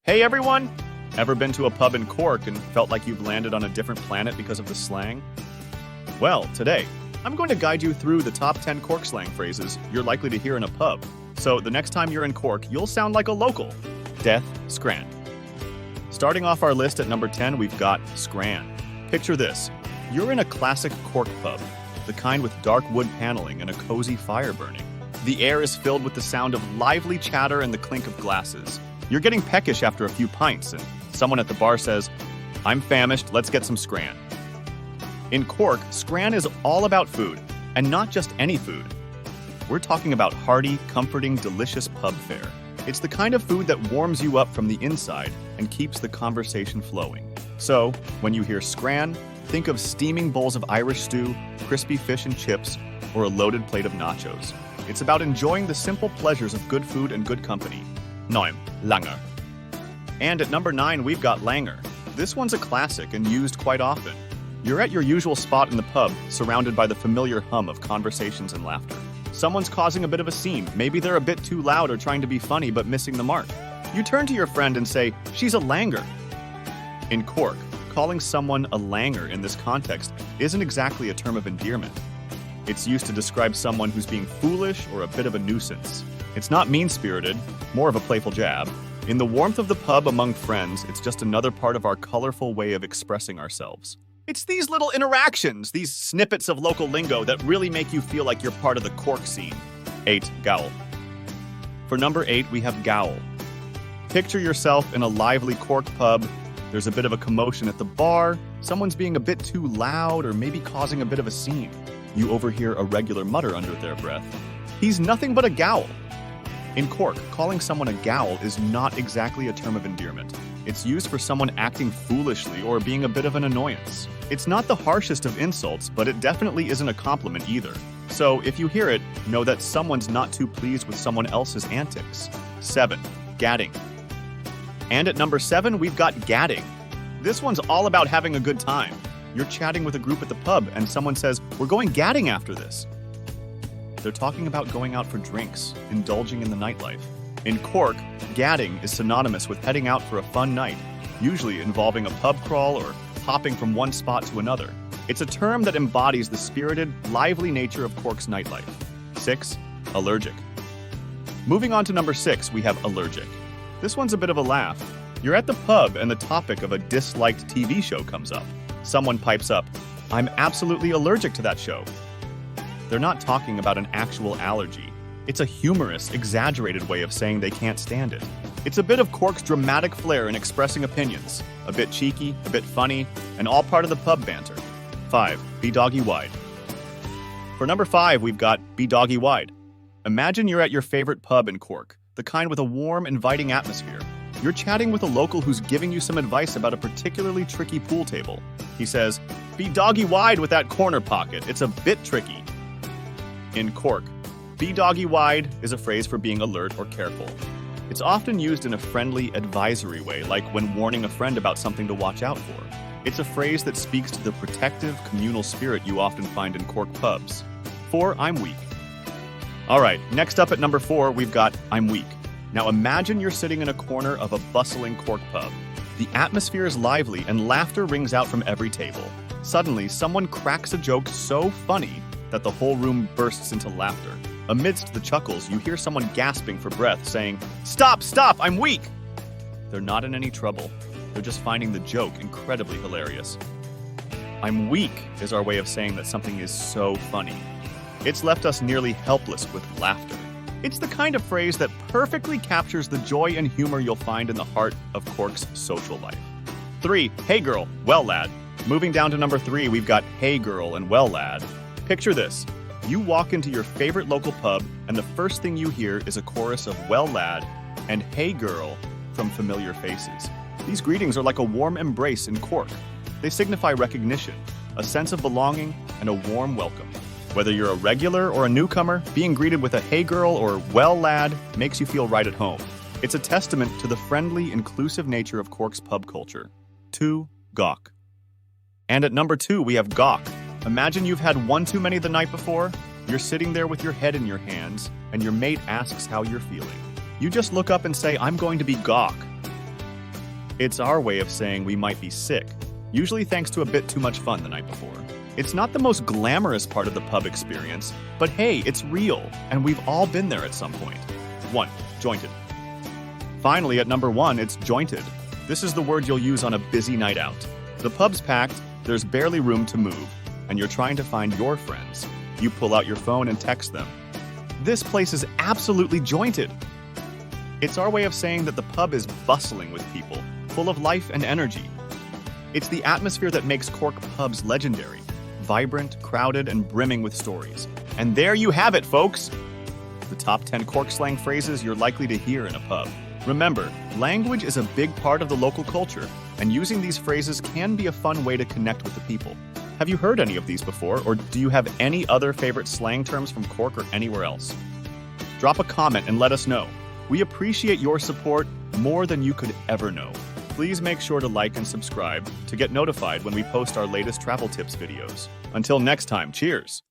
Hey everyone! Ever been to a pub in Cork and felt like you've landed on a different planet because of the slang? Well, today, I'm going to guide you through the top 10 Cork slang phrases you're likely to hear in a pub. So the next time you're in Cork, you'll sound like a local. Death, Scran. Starting off our list at number 10, we've got Scran. Picture this. You're in a classic Cork pub, the kind with dark wood paneling and a cozy fire burning. The air is filled with the sound of lively chatter and the clink of glasses. You're getting peckish after a few pints, and someone at the bar says, "I'm famished, let's get some Scran." In Cork, Scran is all about food, and not just any food. We're talking about hearty, comforting, delicious pub fare. It's the kind of food that warms you up from the inside and keeps the conversation flowing. So, when you hear Scran, think of steaming bowls of Irish stew, crispy fish and chips, or a loaded plate of nachos. It's about enjoying the simple pleasures of good food and good company. 9. Langer. And at number 9, we've got Langer. This one's a classic and used quite often. You're at your usual spot in the pub, surrounded by the familiar hum of conversations and laughter. Someone's causing a bit of a scene. Maybe they're a bit too loud or trying to be funny but missing the mark. You turn to your friend and say, "She's a Langer." In Cork, calling someone a Langer in this context isn't exactly a term of endearment. It's used to describe someone who's being foolish or a bit of a nuisance. It's not mean-spirited, more of a playful jab. In the warmth of the pub among friends, it's just another part of our colorful way of expressing ourselves. It's these little interactions, these snippets of local lingo that really make you feel like you're part of the Cork scene. 8. Gowl. For number 8, we have Gowl. Picture yourself in a lively Cork pub. There's a bit of a commotion at the bar, someone's being a bit too loud or maybe causing a bit of a scene. You overhear a regular mutter under their breath. "He's nothing but a gowl." In Cork, calling someone a gowl is not exactly a term of endearment. It's used for someone acting foolishly or being a bit of an annoyance. It's not the harshest of insults, but it definitely isn't a compliment either. So if you hear it, know that someone's not too pleased with someone else's antics. 7. Gatting. And at number 7, we've got Gatting. This one's all about having a good time. You're chatting with a group at the pub and someone says, "We're going gatting after this." They're talking about going out for drinks, indulging in the nightlife. In Cork, gatting is synonymous with heading out for a fun night, usually involving a pub crawl or hopping from one spot to another. It's a term that embodies the spirited, lively nature of Cork's nightlife. 6. Allergic. Moving on to number 6, we have allergic. This one's a bit of a laugh. You're at the pub and the topic of a disliked TV show comes up. Someone pipes up, "I'm absolutely allergic to that show." They're not talking about an actual allergy. It's a humorous, exaggerated way of saying they can't stand it. It's a bit of Cork's dramatic flair in expressing opinions. A bit cheeky, a bit funny, and all part of the pub banter. 5. Be doggy wide. For number 5, we've got be doggy wide. Imagine you're at your favorite pub in Cork, the kind with a warm, inviting atmosphere. You're chatting with a local who's giving you some advice about a particularly tricky pool table. He says, "Be doggy wide with that corner pocket. It's a bit tricky." In Cork, be doggy wide is a phrase for being alert or careful. It's often used in a friendly, advisory way, like when warning a friend about something to watch out for. It's a phrase that speaks to the protective, communal spirit you often find in Cork pubs. 4. I'm weak. All right, next up at number 4, we've got I'm weak. Now imagine you're sitting in a corner of a bustling Cork pub. The atmosphere is lively and laughter rings out from every table. Suddenly, someone cracks a joke so funny that the whole room bursts into laughter. Amidst the chuckles, you hear someone gasping for breath, saying, "Stop, stop, I'm weak!" They're not in any trouble. They're just finding the joke incredibly hilarious. I'm weak is our way of saying that something is so funny. It's left us nearly helpless with laughter. It's the kind of phrase that perfectly captures the joy and humor you'll find in the heart of Cork's social life. 3. Hey girl, well lad. Moving down to number 3, we've got hey girl and well lad. Picture this. You walk into your favorite local pub and the first thing you hear is a chorus of well lad and hey girl from familiar faces. These greetings are like a warm embrace in Cork. They signify recognition, a sense of belonging, and a warm welcome. Whether you're a regular or a newcomer, being greeted with a hey girl or well lad makes you feel right at home. It's a testament to the friendly, inclusive nature of Cork's pub culture. 2. Gawk. And at number 2, we have Gawk. Imagine you've had one too many the night before. You're sitting there with your head in your hands, and your mate asks how you're feeling. You just look up and say, "I'm going to be Gawk." It's our way of saying we might be sick, usually thanks to a bit too much fun the night before. It's not the most glamorous part of the pub experience, but hey, it's real, and we've all been there at some point. 1. Jointed. Finally, at number 1, it's jointed. This is the word you'll use on a busy night out. The pub's packed, there's barely room to move, and you're trying to find your friends. You pull out your phone and text them. This place is absolutely jointed. It's our way of saying that the pub is bustling with people, full of life and energy. It's the atmosphere that makes Cork pubs legendary. Vibrant, crowded, and brimming with stories. And there you have it, folks! The top 10 Cork slang phrases you're likely to hear in a pub. Remember, language is a big part of the local culture, and using these phrases can be a fun way to connect with the people. Have you heard any of these before, or do you have any other favorite slang terms from Cork or anywhere else? Drop a comment and let us know. We appreciate your support more than you could ever know. Please make sure to like and subscribe to get notified when we post our latest travel tips videos. Until next time, cheers!